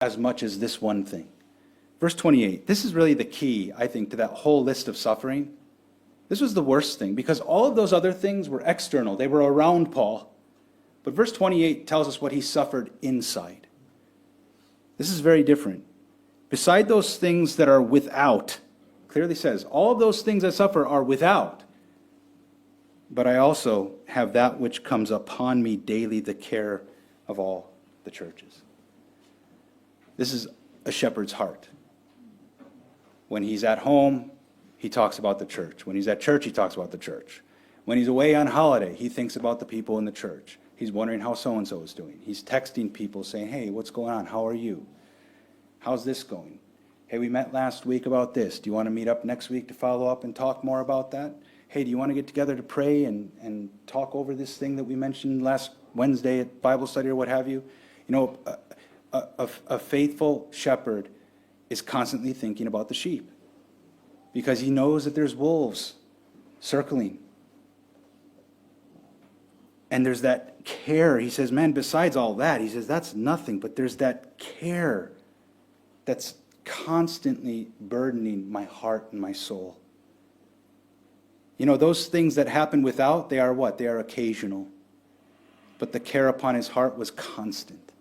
as much as this one thing. Verse 28, this is really the key, I think, to that whole list of suffering. This was the worst thing, because all of those other things were external. They were around Paul. But verse 28 tells us what he suffered inside. This is very different. Beside those things that are without, clearly says, all of those things I suffer are without. But I also have that which comes upon me daily, the care of all the churches. This is a shepherd's heart. When he's at home, he talks about the church. When he's at church, he talks about the church. When he's away on holiday, he thinks about the people in the church. He's wondering how so-and-so is doing. He's texting people saying, hey, what's going on? How are you? How's this going? Hey, we met last week about this. Do you want to meet up next week to follow up and talk more about that? Hey, do you want to get together to pray and talk over this thing that we mentioned last Wednesday at Bible study or what have you? You know, a faithful shepherd is constantly thinking about the sheep because he knows that there's wolves circling. And there's that care. He says, man, besides all that, he says, that's nothing, but there's that care that's constantly burdening my heart and my soul. You know, those things that happen without, they are what? They are occasional. But the care upon his heart was constant.